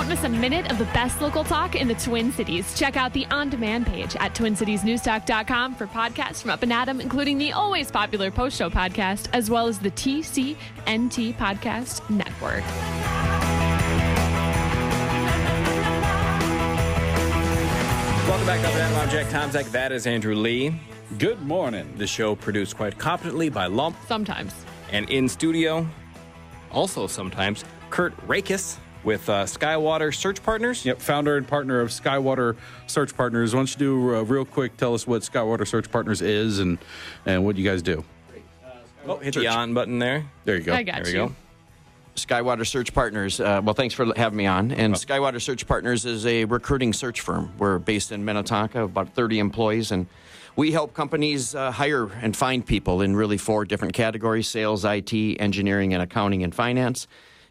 Don't miss a minute of the best local talk in the Twin Cities. Check out the on-demand page at TwinCitiesNewsTalk.com for podcasts from Up and Adam, including the always popular post-show podcast, as well as the TCNT Podcast Network. Welcome back to Up and Adam. I'm Jack Tomczak. That is Andrew Lee. Good morning. The show produced quite competently by Lump. Sometimes. And in studio, also sometimes, Kurt Rakos with Skywater Search Partners. Yep, founder and partner of Skywater Search Partners. Why don't you do real quick, tell us what Skywater Search Partners is and what you guys do. Hit the on button there. There you go. I got There we you. go. Skywater Search Partners. Well, thanks for having me on. And Skywater Search Partners is a recruiting search firm. We're based in Minnetonka, about 30 employees, and we help companies hire and find people in really 4 different categories: sales, IT, engineering, and accounting and finance.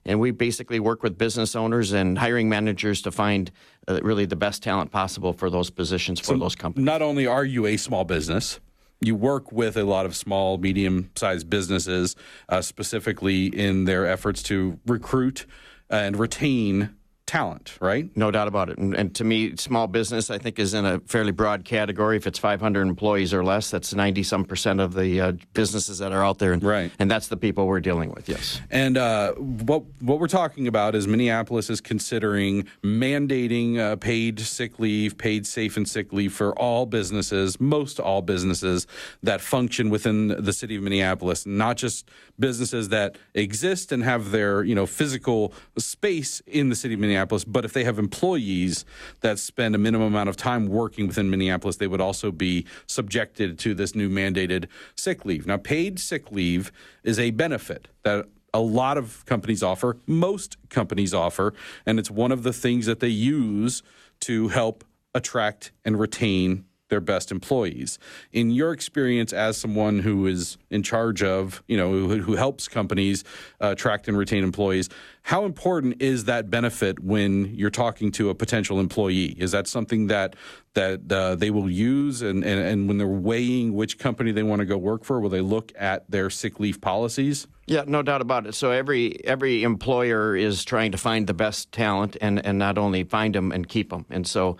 And we basically work with business owners and hiring managers to find really the best talent possible for those positions for those companies. Not only are you a small business, you work with a lot of small, medium-sized businesses, specifically in their efforts to recruit and retain talent, right? No doubt about it. And to me, small business, I think, is in a fairly broad category. If it's 500 employees or less, that's 90-some% of the businesses that are out there. Right. And that's the people we're dealing with, yes. And what we're talking about is Minneapolis is considering mandating paid sick leave, paid safe and sick leave for all businesses, most all businesses that function within the city of Minneapolis, not just businesses that exist and have their physical space in the city of Minneapolis, but if they have employees that spend a minimum amount of time working within Minneapolis, they would also be subjected to this new mandated sick leave. Now, paid sick leave is a benefit that a lot of companies offer, most companies offer, and it's one of the things that they use to help attract and retain their best employees. In your experience as someone who is in charge of, who helps companies attract and retain employees, how important is that benefit when you're talking to a potential employee? Is that something that they will use, and when they're weighing which company they want to go work for, will they look at their sick leave policies? Yeah, no doubt about it. So every employer is trying to find the best talent and not only find them and keep them. And so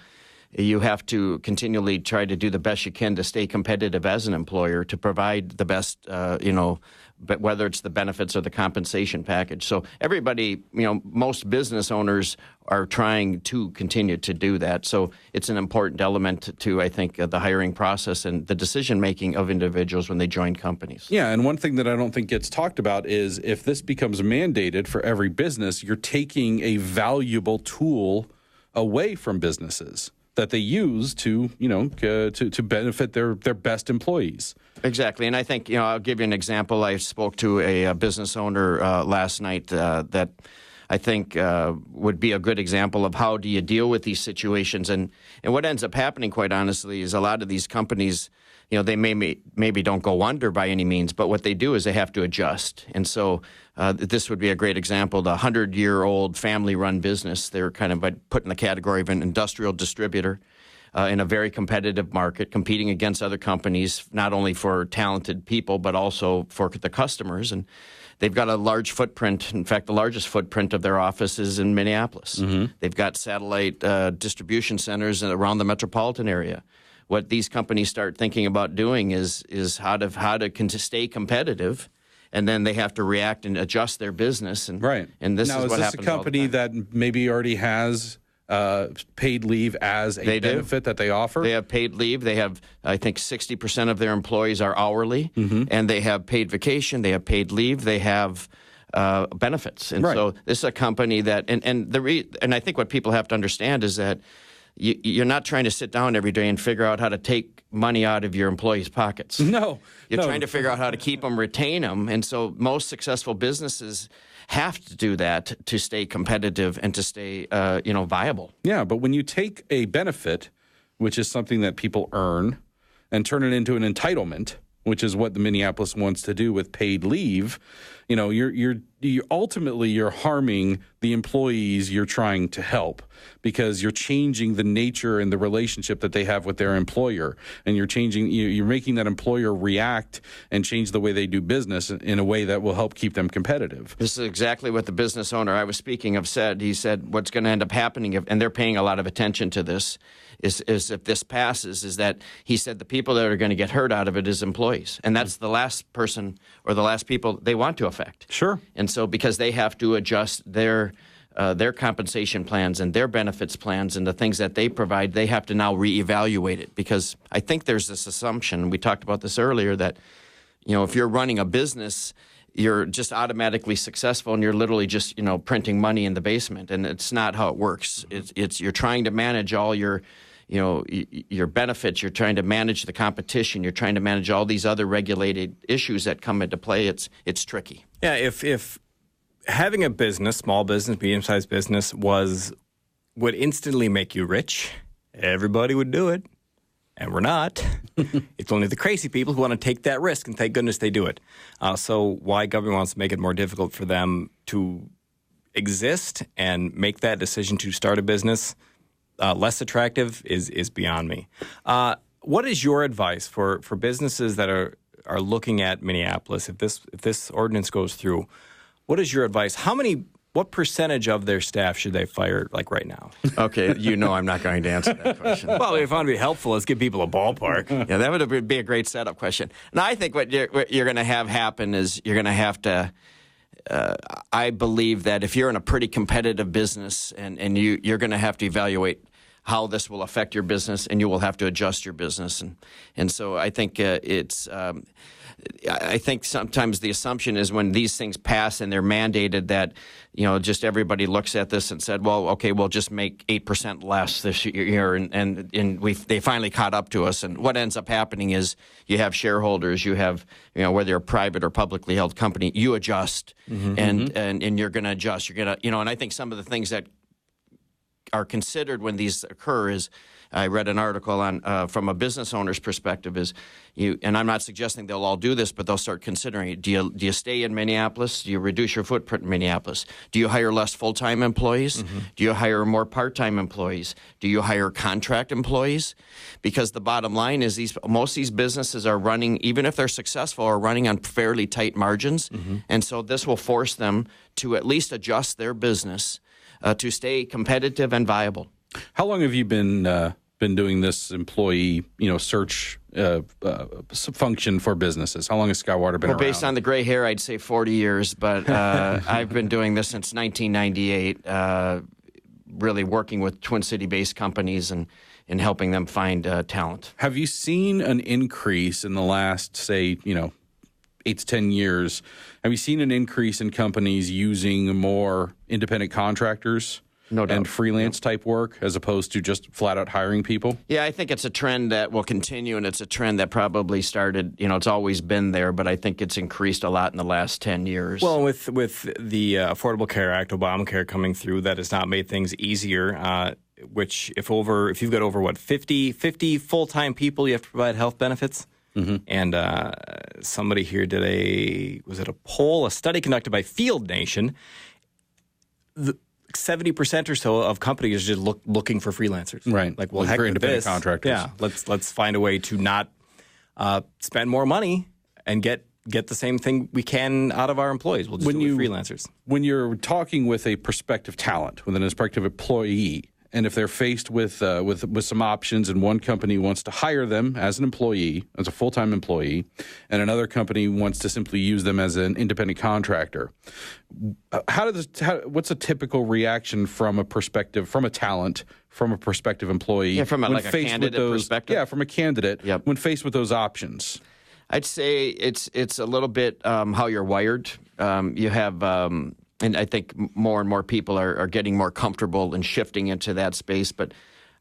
you have to continually try to do the best you can to stay competitive as an employer to provide the best, but whether it's the benefits or the compensation package. So everybody, most business owners are trying to continue to do that. So it's an important element to, I think, the hiring process and the decision-making of individuals when they join companies. Yeah, and one thing that I don't think gets talked about is if this becomes mandated for every business, you're taking a valuable tool away from businesses that they use to benefit their best employees. Exactly, and I think I'll give you an example. I spoke to a business owner last night that I think would be a good example of how do you deal with these situations. And what ends up happening, quite honestly, is a lot of these companies, they maybe don't go under by any means, but what they do is they have to adjust. And so this would be a great example. The 100-year-old family-run business, they're kind of put in the category of an industrial distributor in a very competitive market, competing against other companies, not only for talented people, but also for the customers. And they've got a large footprint. In fact, the largest footprint of their office is in Minneapolis. Mm-hmm. They've got satellite distribution centers around the metropolitan area. What these companies start thinking about doing is how to stay competitive, and then they have to react and adjust their business. And, right. And this now, is what happens. Is this a company that maybe already has paid leave as a benefit that they offer? They have paid leave. They have, I think, 60% of their employees are hourly, and they have paid vacation. They have paid leave. They have benefits. And so this is a company that, and I think what people have to understand is that you're not trying to sit down every day and figure out how to take money out of your employees' pockets. No. You're trying to figure out how to keep them, retain them. And so most successful businesses have to do that to stay competitive and to stay, viable. Yeah, but when you take a benefit, which is something that people earn, and turn it into an entitlement, which is what the Minneapolis wants to do with paid leave, you're ultimately you're harming the employees you're trying to help, because you're changing the nature and the relationship that they have with their employer, and you're making that employer react and change the way they do business in a way that will help keep them competitive. This is exactly what the business owner I was speaking of said. He said what's going to end up happening, and they're paying a lot of attention to this, is if this passes, is that he said the people that are going to get hurt out of it is employees. And that's the last person or the last people they want to affect. Sure. And so because they have to adjust their compensation plans and their benefits plans and the things that they provide, they have to now reevaluate it. Because I think there's this assumption, we talked about this earlier, that if you're running a business, you're just automatically successful and you're literally just printing money in the basement, and it's not how it works. It's you're trying to manage all your benefits, you're trying to manage the competition, you're trying to manage all these other regulated issues that come into play. It's tricky. Yeah, if having a business, small business, medium-sized business, would instantly make you rich, everybody would do it. And we're not. It's only the crazy people who want to take that risk, and thank goodness they do it. So why government wants to make it more difficult for them to exist and make that decision to start a business less attractive is beyond me. What is your advice for businesses that are looking at Minneapolis? If this ordinance goes through, what is your advice? What percentage of their staff should they fire, like right now? Okay, I'm not going to answer that question. Well, if I want to be helpful, let's give people a ballpark. Yeah, that would be a great setup question. Now, I think what you're going to have happen is you're going to have to. I believe that if you're in a pretty competitive business and you're going to have to evaluate how this will affect your business, and you will have to adjust your business, and so I think I think sometimes the assumption is when these things pass and they're mandated that, just everybody looks at this and said, well, okay, we'll just make 8% less this year. And they finally caught up to us. And what ends up happening is you have shareholders, you have, whether you're a private or publicly held company, you adjust and you're going to adjust. You're going to, and I think some of the things that are considered when these occur is, I read an article on from a business owner's perspective is and I'm not suggesting they'll all do this, but they'll start considering it. Do you stay in Minneapolis? Do you reduce your footprint in Minneapolis? Do you hire less full-time employees? Do you hire more part-time employees? Do you hire contract employees? Because the bottom line is most of these businesses are running, even if they're successful, are running on fairly tight margins. And so this will force them to at least adjust their business to stay competitive and viable. How long have you been doing this employee, search function for businesses? How long has Skywater been around? Based on the gray hair, I'd say 40 years, but I've been doing this since 1998, really working with Twin City-based companies and helping them find talent. Have you seen an increase in the last, say, 8 to 10 years? Have you seen an increase in companies using more independent contractors? No doubt. And freelance type work as opposed to just flat out hiring people? Yeah, I think it's a trend that will continue, and it's a trend that probably started, it's always been there, but I think it's increased a lot in the last 10 years. Well, with the Affordable Care Act, Obamacare coming through, that has not made things easier, which if you've got over 50 full-time people, you have to provide health benefits. And somebody here did a study conducted by Field Nation. 70% or so of companies are just looking for freelancers. Right. Like, well, heck with independent this. Contractors. Yeah. Let's find a way to not spend more money and get the same thing we can out of our employees. We'll just do it with freelancers. When you're talking with a prospective talent, with an prospective employee, and if they're faced with some options, and one company wants to hire them as an employee, as a full-time employee, and another company wants to simply use them as an independent contractor, what's a typical reaction from a prospective employee? Yeah, from a candidate perspective? Yeah, from a candidate, Yep. When faced with those options. I'd say it's a little bit how you're wired. You have... And I think more and more people are getting more comfortable and shifting into that space. But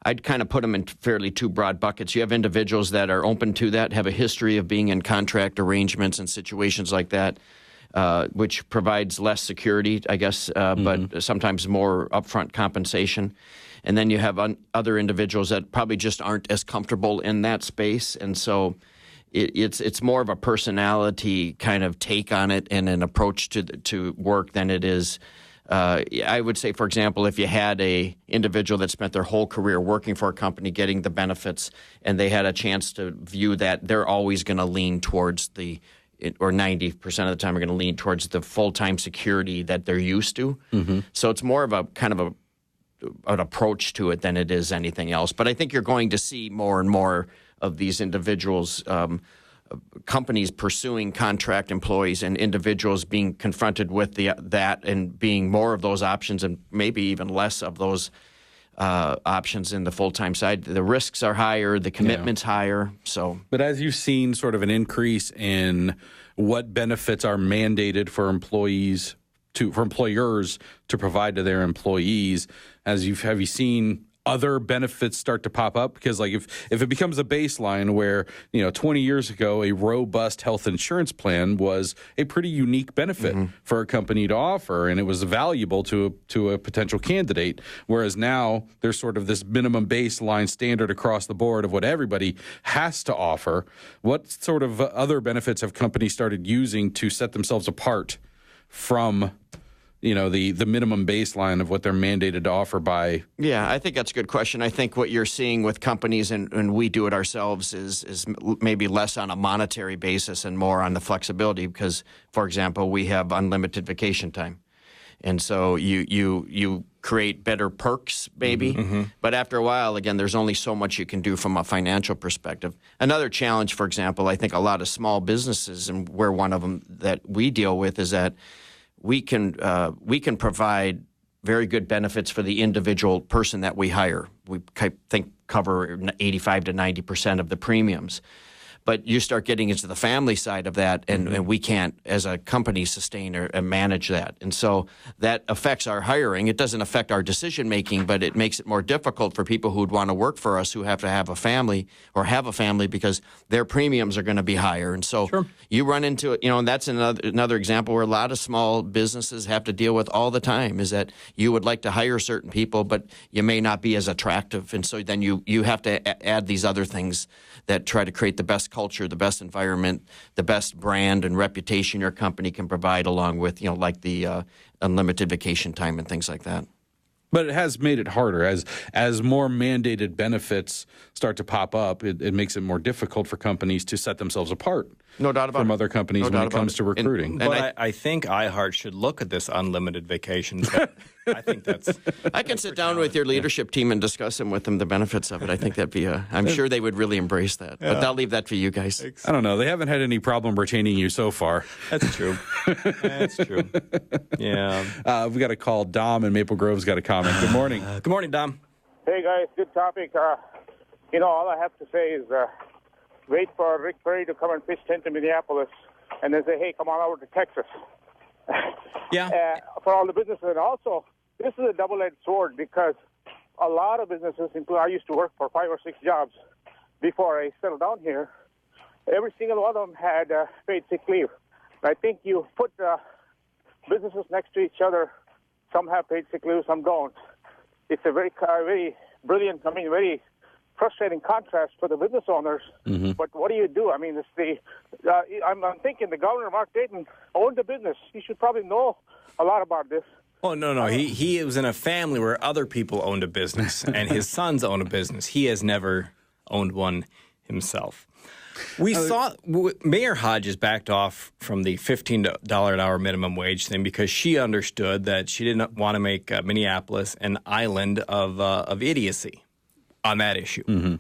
I'd kind of put them in fairly two broad buckets. You have individuals that are open to that, have a history of being in contract arrangements and situations like that, which provides less security, I guess, but sometimes more upfront compensation. And then you have other individuals that probably just aren't as comfortable in that space. And so it's more of a personality kind of take on it and an approach to work than it is. I would say, for example, if you had a individual that spent their whole career working for a company, getting the benefits, and they had a chance to view that, they're always going to lean towards or 90% of the time are going to lean towards the full-time security that they're used to. Mm-hmm. So it's more of a kind of an approach to it than it is anything else. But I think you're going to see more and more of these individuals, companies pursuing contract employees and individuals being confronted with that and being more of those options and maybe even less of those options in the full-time side. The risks are higher, the commitment's higher. So, but as you've seen sort of an increase in what benefits are mandated for employers to provide to their employees, have you seen other benefits start to pop up? Because like if it becomes a baseline where 20 years ago a robust health insurance plan was a pretty unique benefit for a company to offer, and it was valuable to a potential candidate, whereas now there's sort of this minimum baseline standard across the board of what everybody has to offer. What sort of other benefits have companies started using to set themselves apart from the minimum baseline of what they're mandated to offer by? Yeah, I think that's a good question. I think what you're seeing with companies, and we do it ourselves, is maybe less on a monetary basis and more on the flexibility because, for example, we have unlimited vacation time. And so you create better perks, maybe. Mm-hmm. But after a while, again, there's only so much you can do from a financial perspective. Another challenge, for example, I think a lot of small businesses, and we're one of them that we deal with, is that we can provide very good benefits for the individual person that we hire. We think cover 85 to 90% of the premiums. But you start getting into the family side of that, and we can't, as a company, sustain or manage that. And so that affects our hiring. It doesn't affect our decision-making, but it makes it more difficult for people who would want to work for us who have to have a family because their premiums are going to be higher. And so you run into it, and that's another example where a lot of small businesses have to deal with all the time, is that you would like to hire certain people, but you may not be as attractive. And so then you have to add these other things that try to create the best culture, the best environment, the best brand and reputation your company can provide, along with, like the unlimited vacation time and things like that. But it has made it harder. As more mandated benefits start to pop up, it makes it more difficult for companies to set themselves apart. No doubt about from it. other companies when it comes to recruiting. But I think iHeart should look at this unlimited vacations. I think that's. I can sit down with your leadership team and discuss them with them, the benefits of it. I think that'd be I'm sure they would really embrace that. But I'll leave that for you guys. I don't know. They haven't had any problem retaining you so far. That's true. That's true. Yeah. We got to call Dom in Maple Grove's got a comment. Good morning. Good morning, Dom. Hey, guys. Good topic. All I have to say is wait for Rick Perry to come and pitch tent to Minneapolis and then say, hey, come on over to Texas. Yeah. For all the businesses. And also, this is a double-edged sword because a lot of businesses, including I used to work for 5 or 6 jobs before I settled down here. Every single one of them had paid sick leave. I think you put businesses next to each other. Some have paid sick leave, some don't. It's a very brilliant, very frustrating contrast for the business owners. Mm-hmm. But what do you do? I mean, I'm thinking the governor, Mark Dayton, owned the business. He should probably know a lot about this. Oh, no. He was in a family where other people owned a business, and his sons own a business. He has never owned one himself. We saw Mayor Hodges backed off from the $15 an hour minimum wage thing because she understood that she didn't want to make Minneapolis an island of idiocy on that issue. Mm-hmm.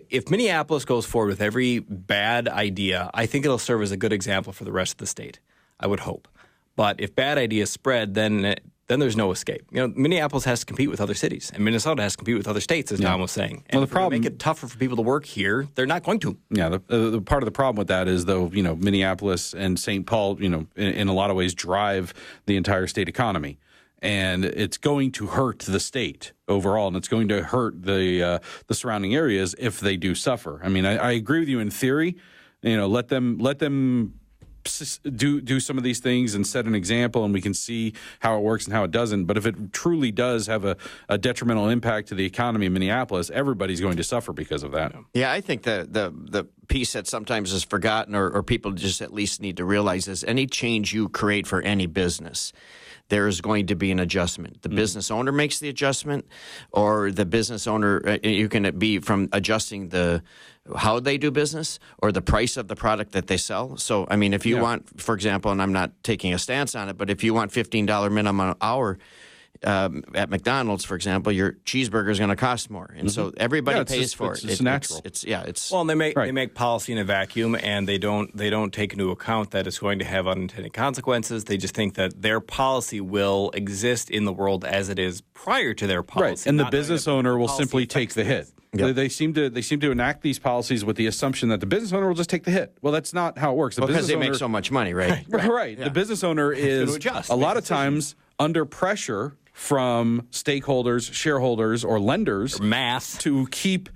If Minneapolis goes forward with every bad idea, I think it'll serve as a good example for the rest of the state. I would hope. But if bad ideas spread, then there's no escape. Minneapolis has to compete with other cities, and Minnesota has to compete with other states, as Tom was saying. And if we make it tougher for people to work here, they're not going to. Yeah, the part of the problem with that is, though, Minneapolis and St. Paul, in a lot of ways drive the entire state economy. And it's going to hurt the state overall, and it's going to hurt the surrounding areas if they do suffer. I mean, I agree with you in theory. Let them do some of these things and set an example, and we can see how it works and how it doesn't. But if it truly does have a detrimental impact to the economy in Minneapolis, everybody's going to suffer because of that. Yeah, I think the piece that sometimes is forgotten or people just at least need to realize is any change you create for any business, there is going to be an adjustment. The business owner makes the adjustment, or the business owner, you can be from adjusting how they do business or the price of the product that they sell. So, I mean, if you want, for example, and I'm not taking a stance on it, but if you want $15 minimum an hour at McDonald's, for example, your cheeseburger is going to cost more, and so everybody pays for it. It's natural. Well, and they make policy in a vacuum, and they don't take into account that it's going to have unintended consequences. They just think that their policy will exist in the world as it is prior to their policy, right? And the business owner will simply take the hit. Yep. They seem to enact these policies with the assumption that the business owner will just take the hit. Well, that's not how it works. Because they make so much money, right? Right. Yeah. The business owner is a lot of times under pressure from stakeholders, shareholders, or lenders, math, to keep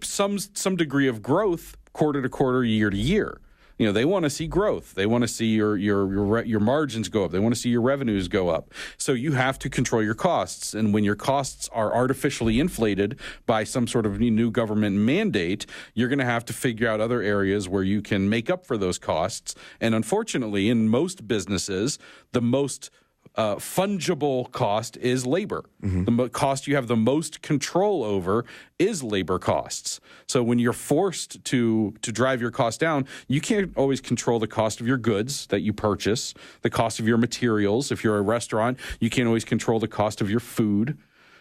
some degree of growth quarter to quarter, year to year. You know, they want to see growth. They want to see your margins go up. They want to see your revenues go up. So you have to control your costs. And when your costs are artificially inflated by some sort of new government mandate, you're going to have to figure out other areas where you can make up for those costs. And unfortunately, in most businesses, the most fungible cost is labor. The cost you have the most control over is labor costs. So when you're forced to drive your costs down, you can't always control the cost of your goods that you purchase, the cost of your materials. If you're a restaurant, you can't always control the cost of your food.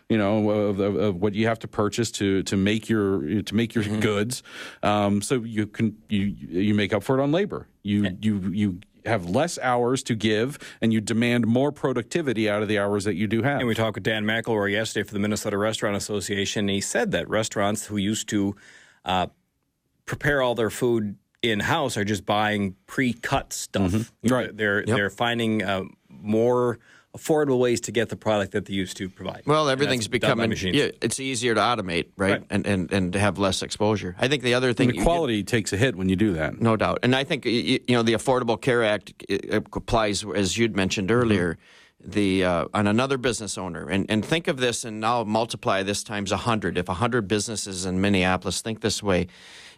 You know, of what you have to purchase to make your goods. So you make up for it on labor. You have less hours to give, and you demand more productivity out of the hours that you do have. And we talked with Dan McElroy yesterday for the Minnesota Restaurant Association, and he said that restaurants who used to prepare all their food in-house are just buying pre-cut stuff. Right. They're finding more affordable ways to get the product that they used to provide. Well, everything's becoming, it's easier to automate, right? And to have less exposure. I think the other thing... And the quality takes a hit when you do that. No doubt. And I think, the Affordable Care Act applies, as you'd mentioned earlier, on another business owner. And think of this, and now multiply this times 100. If 100 businesses in Minneapolis think this way,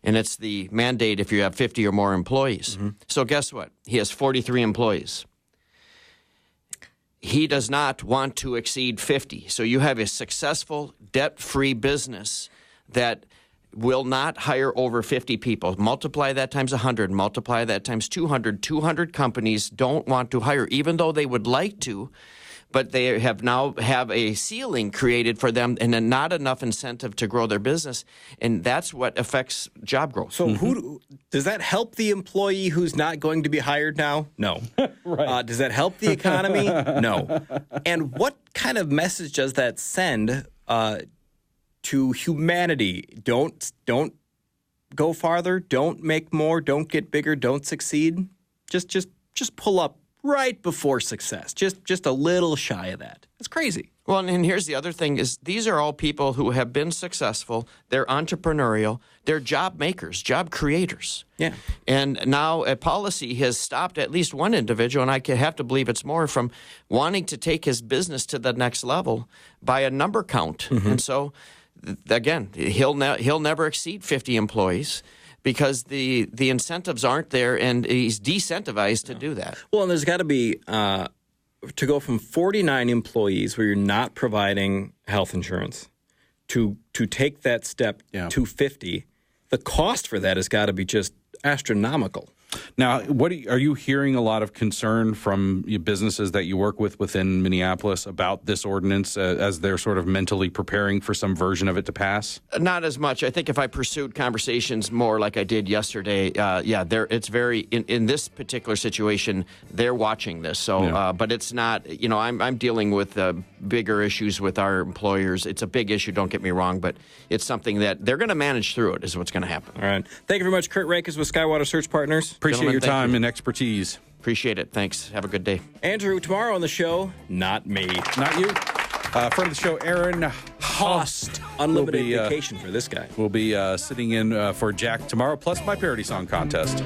and it's the mandate if you have 50 or more employees. So guess what? He has 43 employees. He does not want to exceed 50. So you have a successful, debt-free business that will not hire over 50 people. Multiply that times 100, multiply that times 200. 200 companies don't want to hire, even though they would like to, but they have a ceiling created for them and then not enough incentive to grow their business. And that's what affects job growth. So does that help the employee who's not going to be hired now? No. Right. Does that help the economy? No. And what kind of message does that send to humanity? Don't go farther. Don't make more. Don't get bigger. Don't succeed. Just pull up right before success, just a little shy of that. It's crazy. Well, and here's the other thing is these are all people who have been successful. They're entrepreneurial. They're job makers, job creators. Yeah. And now a policy has stopped at least one individual, and I have to believe it's more, from wanting to take his business to the next level by a number count. And so, again, he'll never exceed 50 employees, because the incentives aren't there, and he's decentivized to do that. Well, and there's got to be, to go from 49 employees where you're not providing health insurance to take that step to 50, the cost for that has got to be just astronomical. Now, are you hearing a lot of concern from businesses that you work with within Minneapolis about this ordinance as they're sort of mentally preparing for some version of it to pass? Not as much. I think if I pursued conversations more like I did yesterday, it's very in this particular situation, they're watching this. So, but it's not. I'm dealing with bigger issues with our employers. It's a big issue. Don't get me wrong, but it's something that they're going to manage through. It is what's going to happen. All right. Thank you very much, Kurt Rakos with Skywater Search Partners. Appreciate your time and expertise. Appreciate it. Thanks. Have a good day. Andrew, tomorrow on the show, not me. Not you. Friend of the show, Aaron Host. Unlimited vacation for this guy. We'll be sitting in for Jack tomorrow, plus my parody song contest.